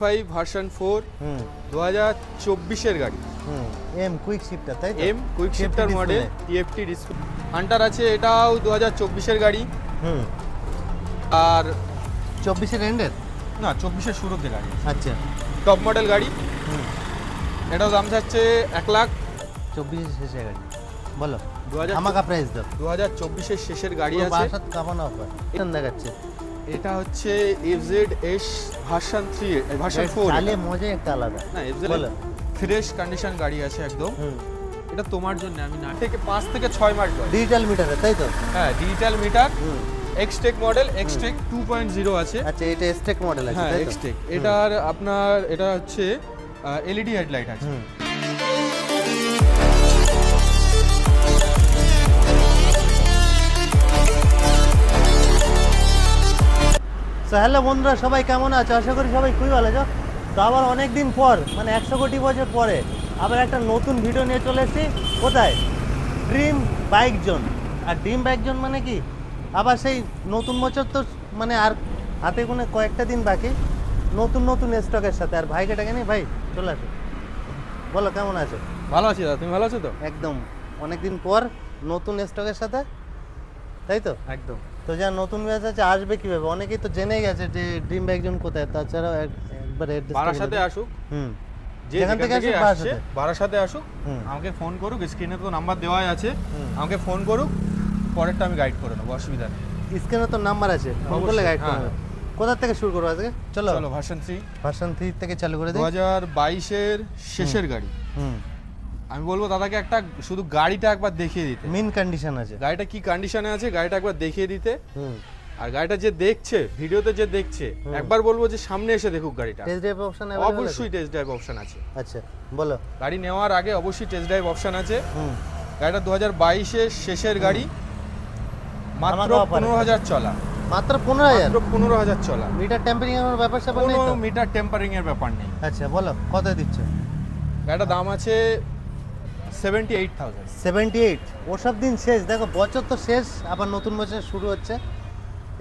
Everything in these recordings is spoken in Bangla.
ফাইভ ভার্সন 4 2024 গাড়ি। এম কুইক শিফটার, তাই তো? M quick shifter model, TFT display. Hunter আছে, এটাও 2024 গাড়ি। আর 24 এন্ডের না, 24 শুরুতে গাড়ি। আচ্ছা, টপ মডেল গাড়ি। এটাও দাম যাচ্ছে 1 লাখ। 24 শেষে গাড়ি বলো, 2000 আমাকা প্রাইস দাও। 2024 শেষের গাড়ি আছে। বাসাত কামানো অফার এটা দেখাচ্ছে। এটা হচ্ছে FZS ভার্সন 3 ভার্সন 4। চালে মজা একটা আলাদা না, FZS ফ্রেশ কন্ডিশন গাড়ি আছে একদম। এটা তোমার জন্য, আমি না থেকে 5 থেকে 6 মাস বয়স। ডিজিটাল মিটারে, তাই তো? হ্যাঁ, digital meter. Xtec model, Xtec 2.0 আছে। আচ্ছা, এটা এক্সটেক মডেল আছে, হ্যাঁ, তাই তো? এক্সটেক। এটার আপনার এটা হচ্ছে এলইডি হেডলাইট আছে। তো হ্যালো বন্ধুরা, সবাই কেমন আছো? আশা করি সবাই খুবই ভালো আছো। তো আবার অনেক দিন পর, মানে 100 কোটি বছর পরে আবার একটা নতুন ভিডিও নিয়ে চলে এসেছি। কোথায়? Dream bike zone. আর ড্রিম বাইক জোন মানে কি, আবার সেই নতুন বছর তো মানে আর হাতে গুনে কয়েকটা দিন বাকি, নতুন নতুন স্টকের সাথে। আর ভাইকে নিয়ে, ভাই চলে আসো, বলো কেমন আছো? ভালো আছি দাদা, তুমি ভালো আছো তো? একদম, অনেকদিন পর নতুন স্টকের সাথে, তাই তো? একদম। তো যা নতুন ব্যাচ আছে আসবে কিভাবে? অনেকেই তো জেনেই গেছে যে ড্রিম বাইক জোন কোথায়। তাছাড়াও একবার বারাসাতে আসুক, যেখান থেকে আসুক বারাসাতে আসুক, আমাকে ফোন করুক। স্ক্রিনে তো নাম্বার দেওয়াই আছে, আমাকে ফোন করুক, পরেরটা আমি গাইড করে নেবো, অসুবিধা নেই। স্ক্রিনে তো নাম্বার আছে, ফোন করলে গাইড করে নেবো। কোথা থেকে শুরু করবো আজকে? চলো ভার্সন 3 থেকে চালু করে দিই। 2022 শেষের গাড়ি। আমি বলবো দাদাকে একটা শুধু গাড়িটা একবার দেখিয়ে দিতে। মেন কন্ডিশন আছে, গাড়িটা কি কন্ডিশনে আছে গাড়িটা একবার দেখিয়ে দিতে। আর গাড়িটা যে দেখছে, ভিডিওতে যে দেখছে, একবার বলবো যে সামনে এসে দেখুক গাড়িটা। টেস্ট ড্রাইভ অপশন অবশ্যই টেস্ট ড্রাইভ অপশন আছে। আচ্ছা বলো। গাড়ি নেওয়ার আগে অবশ্যই টেস্ট ড্রাইভ অপশন আছে। গাড়িটা 2022 শেষের গাড়ি, মাত্র 15,000 চলা। মাত্র 15,000 চলা। মিটার টেম্পারিং এর ব্যাপার স্যাপার নেই তো? মিটার টেম্পারিং এর ব্যাপার নেই। আচ্ছা বলো কত দিচ্ছ? গাড়িটার দাম আছে 78,000। 78? ওসব দিন শেষ, দেখো বছর তো শেষ, আবার নতুন বছর শুরু হচ্ছে।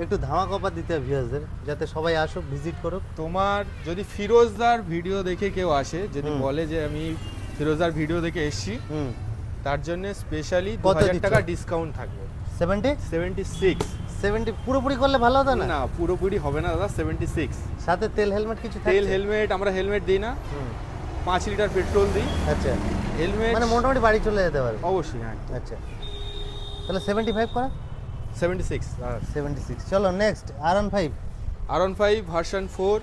একটু ধামাকা দিতে হবে ভিউয়ারদের, যাতে সবাই আসুক, ভিজিট করুক। তোমার যদি ফিরোজদার ভিডিও দেখে কেউ আসে, যদি বলে যে আমি ফিরোজদার ভিডিও দেখে এসেছি, তার জন্য স্পেশালি 2000 টাকা ডিসকাউন্ট থাকবে। 70 পুরোপুরি করলে ভালো হতো না? না, পুরোপুরি হবে না দাদা, 76। সাথে তেল হেলমেট কিছু থাকছে? তেল হেলমেট আমরা হেলমেট দিই না, 5 লিটার পেট্রোল দিই। আচ্ছা, হেলমেট মানে মোটামুটি বাড়ি চলে যেতে পারবে? অবশ্যই, হ্যাঁ। আচ্ছা, তাহলে 75 করা? 76। চলো নেক্সট R15 ভার্সন 4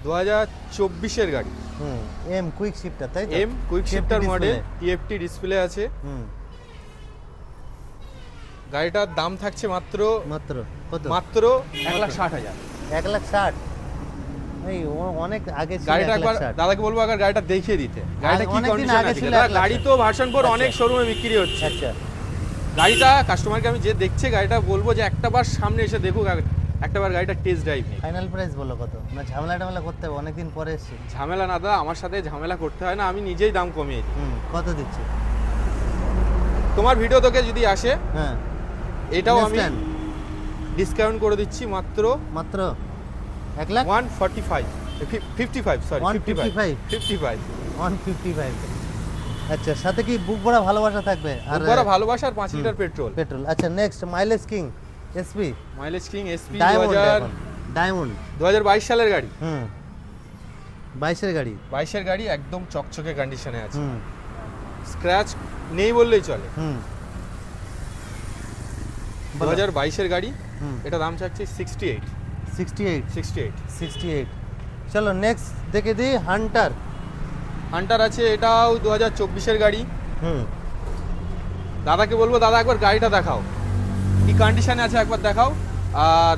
2024 গাড়ি। এম কুইক শিফটার, তাই তো? M quick shifter model, TFT display আছে। গাড়িটার দাম থাকছে মাত্র কত? মাত্র 1,60,000। 1,60,000? এই অনেক আগে ছিল। গাড়িটা একবার দাদাকে বলবো আগে গাড়িটা দেখিয়ে দিতে, গাড়িটা কি কন্ডিশন আছে। গাড়ি তো ভার্সন 4 অনেক শোরুমে বিক্রি হচ্ছে। আচ্ছা, গাড়িটা কাস্টমারকে আমি যে দেখছে গাড়িটা বলবো যে একটাবার সামনে এসে দেখুক, একটাবার গাড়িটা টেস্ট ড্রাইভ নিই। ফাইনাল প্রাইস বলো কত? না ঝামেলা করতে হবে, অনেকদিন পরে এসেছি। ঝামেলা না দাদা, আমার সাথে ঝামেলা করতে হয় না, আমি নিজেই দাম কমিয়ে দিই। কত দিচ্ছি? তোমার ভিডিও তোকে যদি আসে, হ্যাঁ, এটাও আমি ডিসকাউন্ট করে দিচ্ছি মাত্র 1,55,000 আচ্ছা, সাথে কি বুক ভরা ভালোবাসা থাকবে? আর ভরা ভালোবাসা আর 5 লিটার পেট্রোল। আচ্ছা, নেক্সট মাইলেজ কিং এসপি। 2022 সালের গাড়ি। 22 এর গাড়ি একদম চকচকে কন্ডিশনে আছে, স্ক্র্যাচ নেই বললেই চলে। 2022 এর গাড়ি, এটা দাম চাচ্ছি 68। চলো নেক্সট দেখে দিই। হান্টার আছে, এটাও 2024 এর গাড়ি। দাদাকে বলবো দাদা একবার গাড়িটা দেখাও, কি কন্ডিশনে আছে একবার দেখাও। আর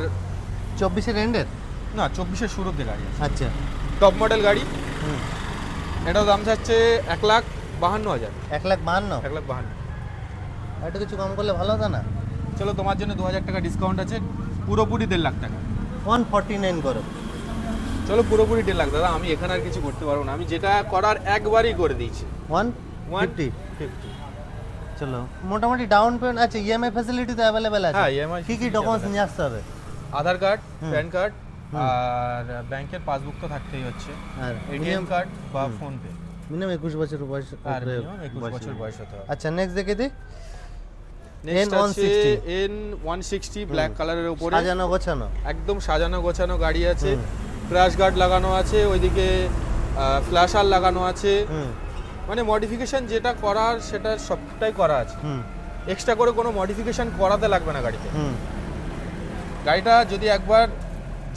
24 এন্ডের না, 24 শুরুতে গাড়ি আছে। আচ্ছা, টপ মডেল গাড়ি। এটাও দাম চাচ্ছে 1,52,000। 1,52,000? এটা কিছু কম করলে ভালো হতো না? চলো তোমার জন্য 2,000 টাকা ডিসকাউন্ট আছে, পুরোপুরি 1.5 লাখ টাকা। 149 করো। চলো পুরোপুরি 1.5 লাখ দাদা, আমি এখানে আর কিছু করতে পারবো না, আমি যেটা করার একবারই করে দিয়েছি। 150। চলো মোটামুটি ডাউন পেমেন্ট আছে, ইএমআই ফ্যাসিলিটি তো অ্যাভেলেবেল আছে। হ্যাঁ, ইএমআই। কি ডকুমেন্টস নিয়ে আসতে হবে? আধার কার্ড, প্যান কার্ড, আর ব্যাংকের পাসবুক তো থাকতেই হচ্ছে, আর এটিএম কার্ড বা ফোন পে। মিনিমাম 21 বছর বয়স। আর মিনিমাম 21 বছর বয়স হতে হবে। আচ্ছা নেক্সট দেখে দিই। নেক্সট আছে N160 N160 ব্ল্যাক কালারের উপরে, সাজানো গোছানো, একদম সাজানো গোছানো গাড়ি আছে। ক্র্যাশ গার্ড লাগানো আছে, ওইদিকে ফ্ল্যাশার লাগানো আছে, মানে মডিফিকেশন যেটা করার সেটা সবটাই করা আছে। এক্সট্রা করে কোনো মডিফিকেশন করাতে লাগবে না গাড়িতে। গাড়িটা যদি একবার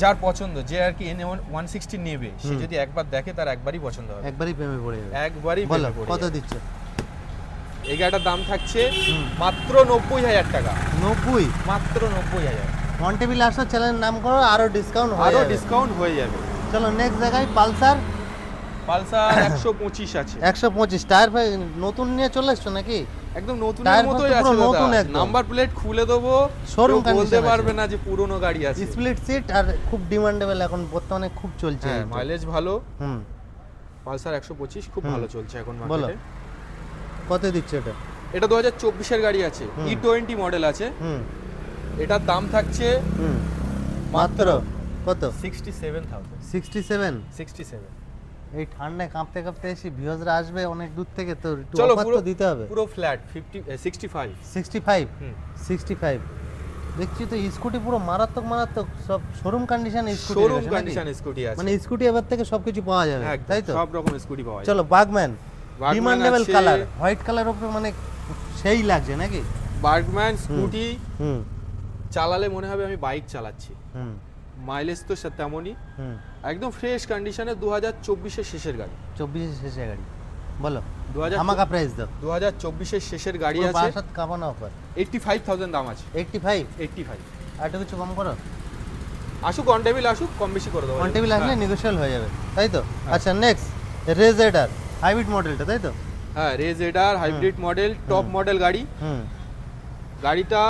যার পছন্দ, যে আর কি N160 নেবে, সে যদি একবার দেখে তার একবারই পছন্দ হবে, একবারই প্রেমে পড়ে যাবে। একবারই বলো প্রেমে পড়ে কত যাবে। দিচ্ছে? এই গাড়িটার দাম থাকছে মাত্র 90,000 টাকা। 90? মাত্র 90,000। অন টেবিল আসো, চ্যানেলের নাম করো, আরো ডিসকাউন্ট হয়ে আরো যাবে। ডিসকাউন্ট হয়ে যাবে। চলো নেক্সট জায়গায় পালসার। পালসার 125 আছে। 125 টায়ার ভাই নতুন নিয়ে চলে এসছো নাকি? একদম নতুনের টায়ার মতোই পুরো আছে নতুন দাদা। একদম। নাম্বার প্লেট খুলে দেবো, Showroom কেউ বলতে condition পারবে আছে। না যে পুরনো গাড়ি আছে। স্প্লিট সিট আর খুব ডিমান্ডেবল, এখন বর্তমানে খুব চলছে। হ্যাঁ, মাইলেজ ভালো। হুম পালসার 125 খুব ভালো চলছে এখন বলো মার্কেটে। কত দিচ্ছে এটা? এটা 2024 এর গাড়ি আছে, E20 মডেল আছে। এটার দাম থাকছে মাত্র কত? 67,000। 67? এই ঠান্ডায় কাঁপতে কাঁপতে এসে ভিউয়ার্সরা আসবে অনেক দূর থেকে, তো একটু চলো অফার পুরো তো দিতে হবে। পুরো ফ্ল্যাট 65। 65 দেখছি তো স্কুটি পুরো মারাত্মক মারাত্মক, সব showroom condition scooty. Showroom condition scooty আছে, মানে স্কুটি এবার থেকে সবকিছু পাওয়া যাবে, তাই তো? সব রকম স্কুটি পাওয়া যায়। চলো বাগম্যান, ডিমান্ডেবল আছে। কালার, হোয়াইট কালার উপরে মানে সেই লাগছে নাকি? বার্গম্যান স্কুটি হুম চালালে মনে হবে আমি বাইক চালাচ্ছি। হুম মাইলেজ তো তেমনই, হুম একদম ফ্রেশ কন্ডিশনে 2024 এর শেষের গাড়ি। 24 শেষে গাড়ি, বলো 2000 আমাকে প্রাইস দাও। 2024 এর শেষের গাড়ি পুরো আছে, বাসাত কাবানো অফার। 85,000 দাম আছে। 85? আর একটু কিছু কম করো। আসুক অন টেবিল, আসুক কম বেশি করে দেবো। অন টেবিল আসলে নেগোশিয়েবল হয়ে যাবে, তাই তো? আচ্ছা নেক্সট রেজেডার হাইব্রিড মডেলটা, তাই তো? হ্যাঁ, রেজেডার হাইব্রিড মডেল, টপ মডেল গাড়ি। গাড়িটা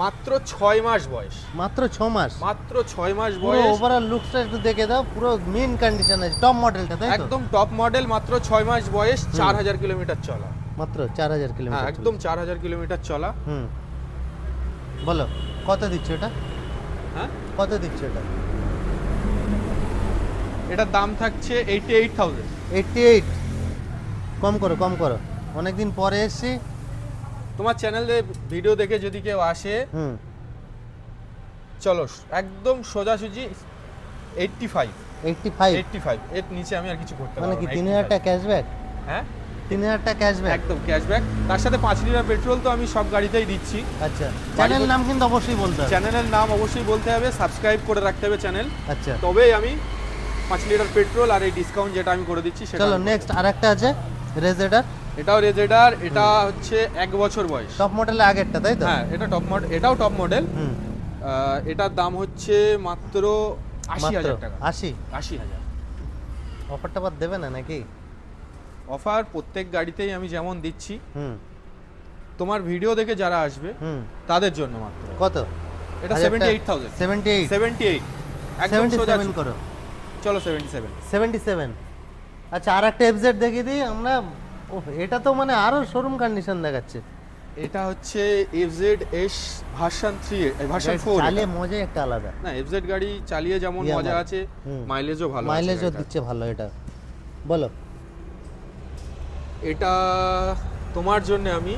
মাত্র 6 মাস বয়স। মাত্র 6 মাস? মাত্র 6 মাস পুরো বয়স। ওভারঅল লুকসটা একটু দেখে দাও, পুরো মেইন কন্ডিশন আছে, টপ মডেলটা, তাই তো? একদম টপ মডেল, মাত্র 6 মাস বয়স, 4000 কিলোমিটার চলা। মাত্র 4000 হ্যাঁ, কিলোমিটার? একদম 4000 কিলোমিটার চলা। বলো কত দিচ্ছে এটা? হ্যাঁ, কত দিচ্ছে এটা? এটার দাম থাকছে 88,000। 88? কম করো কম করো, অনেকদিন পরে এসেছি। তোমার চ্যানেলে ভিডিও দেখে যদি কেউ আসে, চলো একদম সোজাসুজি 85। 85? এর নিচে আমি আর কিছু করতে মানে পারবো কি না। 3000 টাকা ক্যাশব্যাক? হ্যাঁ, 3000 টাকা ক্যাশব্যাক? একদম ক্যাশব্যাক, তার সাথে 5 লিটার পেট্রোল তো আমি সব গাড়িতেই দিচ্ছি। আচ্ছা, চ্যানেল নাম কিন্তু অবশ্যই বলতে হবে। চ্যানেলের নাম অবশ্যই বলতে হবে, সাবস্ক্রাইব করে রাখতে হবে চ্যানেল। আচ্ছা, তবেই আমি 5 লিটার পেট্রোল আর এই ডিসকাউন্ট যেটা আমি করে দিচ্ছি সেটা। চলো নেক্সট আরেকটা আছে রেজেডার। এটাও রেজেডার, এটা হচ্ছে 1 বছর বয়স। টপ মডেলের আগেরটা, তাই তো? হ্যাঁ, এটা টপ মডেল, এটাও টপ মডেল। এটার দাম হচ্ছে মাত্র 80,000 টাকা। 80,000 অফারটা বাদ দেবে না নাকি? অফার প্রত্যেক গাড়িতেই আমি যেমন দিচ্ছি, তোমার ভিডিও দেখে যারা আসবে তাদের জন্য মাত্র। কত? এটা 78,000। 78 একদম সোজা 77 করো। চলো 77। 77? আচ্ছা আরেকটা এফজেড দেখিয়ে দিই আমরা। ওহ, এটা তো মানে আরো শোরুম কন্ডিশন দেখাচ্ছে। এটা হচ্ছে FZS ভার্সন 3, ভার্সন 4। চালিয়ে মজাই একটা আলাদা। না, FZ গাড়ি চালিয়ে যেমন মজা আছে, মাইলেজও ভালো আছে। মাইলেজও দিচ্ছে ভালো এটা। বলো এটা তোমার জন্য আমি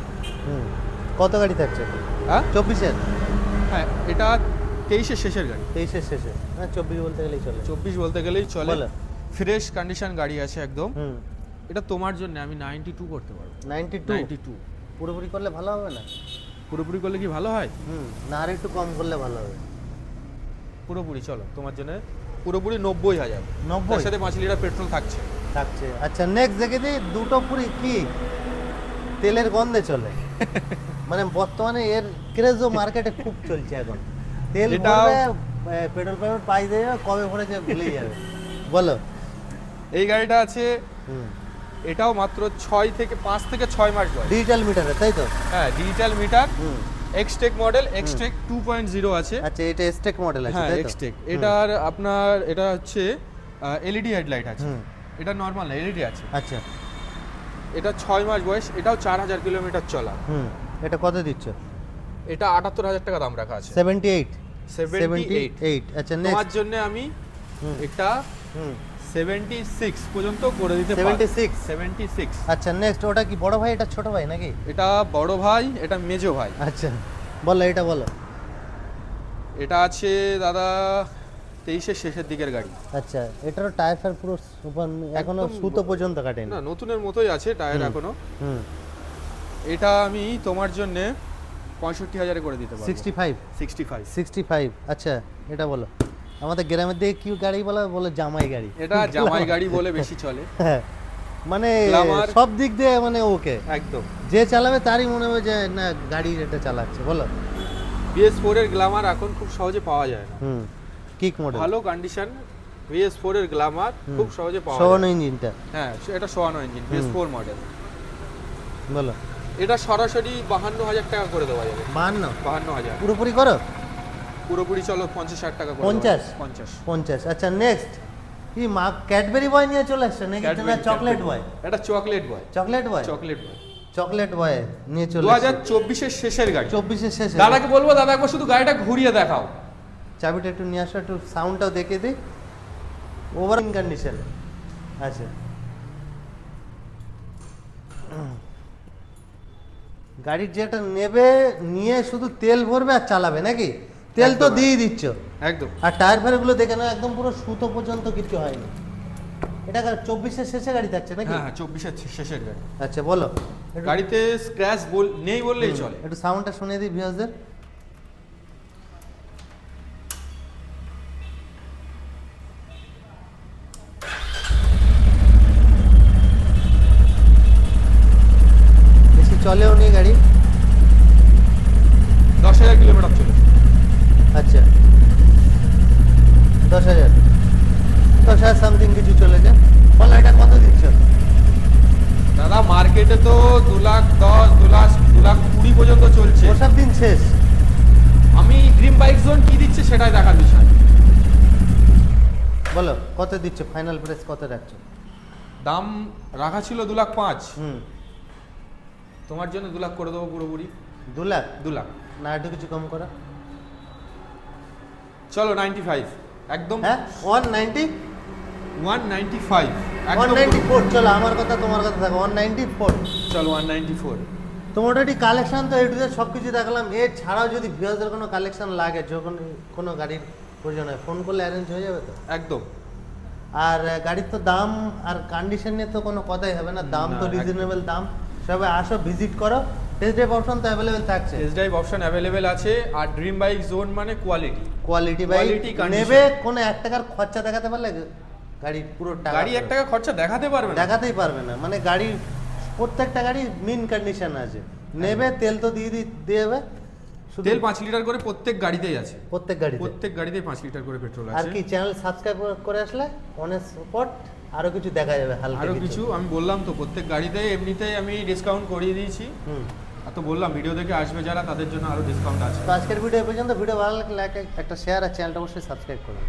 কত গাড়ি থাকছে? হ্যাঁ 24-এর? হ্যাঁ, এটা 23 এর শেষের গাড়ি। 23-এর শেষে? হ্যাঁ 24 বলতে গেলেই চলে। 24 বলতে গেলেই চলে। বলো। ফ্রেশ কন্ডিশন গাড়ি আছে একদম। এটা তোমার জন্য আমি 92 করতে পারবো। 92? পুরোপুরি করলে ভালো হবে না? পুরোপুরি করলে কি ভালো হয়? না, আর একটু কম করলে ভালো হবে। পুরোপুরি চলো তোমার জন্য পুরোপুরি 90,000। 90? তার সাথে 5 লিটার পেট্রোল থাকছে। আচ্ছা নেক্সট দেখে দিই। দুটো পুরি কি তেলের গন্ধে চলে। মানে বর্তমানে এর ক্রেজও মার্কেটে খুব চলছে এখন। তেল ভরবে, পেট্রোল পাম্পে পাই দেবে, কবে ভরেছে ভুলেই যাবে। বলো। এই গাড়িটা আছে, এটাও মাত্র 5 থেকে 6 মাস বয়স। ডিজিটাল মিটারে, তাই তো? হ্যাঁ, digital meter. Xtec model, Xtec 2.0 আছে। আচ্ছা, এটা এক্সটেক মডেল আছে, হ্যাঁ, তাই তো? এক্সটেক। এটার আপনার এটা হচ্ছে এলইডি হেডলাইট আছে। এটা নরমাল এলইডি আছে। আচ্ছা, এটা 6 মাস বয়স, এটাও 4000 কিলোমিটার চলা। এটা কত দিচ্ছ? এটা 78,000 টাকা দাম রাখা আছে। 78? 78 আচ্ছা তোমার নেক্সট জন্য আমি হুম। এটা হুম 76 পর্যন্ত করে দিতে পারি 76 76 আচ্ছা নেক্সট ওটা কি বড় ভাই এটা ছোট ভাই নাকি? এটা বড় ভাই, এটা মেজো ভাই। আচ্ছা বলো এটা বলো। এটা আছে দাদা 23-এর শেষের দিকের গাড়ি। আচ্ছা এটারও টায়ার ফায়ার পুরো সুপার এখনো একদম সুতো পর্যন্ত কাটেনি। না, নতুনের মতোই আছে টায়ার হুম। এখনো। হুম এটা আমি তোমার জন্য 65,000 করে দিতে পারবো। 65 65 65 আচ্ছা এটা বলো। আমাদের গ্রামের দিকে কি গাড়ি বলে জামাই গাড়ি। এটা জামাই গাড়ি বলে বেশি চলে। হ্যাঁ মানে Glamour। সব দিক দিয়ে মানে ওকে, একদম যে চালাবে তারই মনে হবে যে না গাড়ি এটা চালাচ্ছে। বলো। BS4 এর গ্ল্যামার এখন খুব সহজে পাওয়া যায় না। হুম কিক মডেল ভালো কন্ডিশন BS4 এর গ্ল্যামার খুব সহজে পাওয়া যায়। সোয়ানো ইঞ্জিনটা। হ্যাঁ, এটা সোয়ানো ইঞ্জিন BS4 মডেল। বলো। এটা সরাসরি 52,000 টাকা করে দেওয়া যাবে। 52 52,000 পুরোপুরি করো। পুরোপুরি চলো 50,000 টাকা করে 50? 50 50 আচ্ছা নেক্সট কি মা ক্যাডবেরি বয় নিয়ে চলে আসছে নাকি? না চকলেট বয়। এটা chocolate boy. Chocolate boy chocolate boy chocolate boy নিয়ে চলে আসছে 2024 এর শেষের গাড়ি। 24 এর শেষে। দাদাকে বলবো দাদা একবার শুধু গাড়িটা ঘুরিয়ে দেখাও। চাবিটা একটু নিয়ে আসো, একটু সাউন্ডটাও দেখে দিই। ওভার ইন কন্ডিশন আচ্ছা। গাড়ির যেটা নেবে নিয়ে শুধু তেল ভরবে আর চালাবে নাকি? তেল তো একদম। দিয়ে দিচ্ছ। একদম। আর টায়ার ফায়ারগুলো দেখে না একদম পুরো সুতো পর্যন্ত কিছু হয়নি। এটা 24 এর শেষে গাড়ি থাকছে নাকি? হ্যাঁ 24 এর শেষের গাড়ি। আচ্ছা বলো। গাড়িতে স্ক্র্যাচ নেই বললেই চলে। একটু সাউন্ডটা শুনিয়ে দিই ভিউয়ারদের। বেশি চলেও নি গাড়ি। 10,000 কিলোমিটার চলে। আচ্ছা 10,000 10,000 সামথিং কিছু চলে যায়। বলো এটা কত দিচ্ছ? দাদা মার্কেটে তো 2,10,000 2,20,000 পর্যন্ত চলছে। ওসব দিন শেষ। আমি ড্রিম বাইক জোন কি দিচ্ছে সেটাই দেখার বিষয়। বলো কত দিচ্ছ, ফাইনাল প্রাইস কত রাখছো? দাম রাখা ছিল 2,05,000। হুম তোমার জন্য 2,00,000 করে দেবো পুরোপুরি। 2 লাখ 2,00,000 না একটু কিছু কম করো। চলো 95 একদম। হ্যাঁ 190 195 একদম 194 চলো, আমার কথা তোমার কথা থাকো 194। চলো 194। তোমার ওটি কালেকশন তো এটুতে সব কিছু দেখালাম। এর ছাড়াও যদি ভিউয়ারদের কোনো কালেকশন লাগে, যখন কোনো গাড়ির প্রয়োজন হয় ফোন করলে অ্যারেঞ্জ হয়ে যাবে তো? একদম। আর গাড়ির তো দাম আর কন্ডিশন নিয়ে তো কোনো কথাই হবে না। দাম তো না, রিজনেবল দাম। সবাই আসো ভিজিট করো। টেস্ট ড্রাইভ অপশন তো অ্যাভেলেবেল থাকছে। টেস্ট ড্রাইভ অপশন অ্যাভেলেবেল আছে। আর ড্রিম বাইক জোন মানে quality. Quality bike Quality condition। নেবে, কোনো 1 টাকার খরচা দেখাতে পারলে গাড়ির পুরো টাকা গাড়ি 1 টাকা খরচা দেখাতে পারবে না। দেখাতেই পারবে না। মানে গাড়ির প্রত্যেকটা গাড়ি মিন কন্ডিশন আছে। নেবে তেল তো দিয়ে দেবে। শুধু তেল 5 লিটার করে প্রত্যেক গাড়িতেই আছে। প্রত্যেক গাড়িতে। প্রত্যেক গাড়িতেই 5 লিটার করে পেট্রোল আর আছে। কি চ্যানেল সাবস্ক্রাইব করে আসলে অনেক স্পট আরো কিছু দেখা যাবে হালকা আরো কিছু আমি বললাম তো প্রত্যেক গাড়িতে এমনিতেই আমি ডিসকাউন্ট করিয়ে দিয়েছি। হুম। আর তো বললাম ভিডিও দেখে আসবে যারা তাদের জন্য আরো ডিসকাউন্ট আছে। তো আজকের ভিডিও পর্যন্ত। ভিডিও ভালো লাগলে একটা শেয়ার আর চ্যানেলটা অবশ্যই সাবস্ক্রাইব করুন।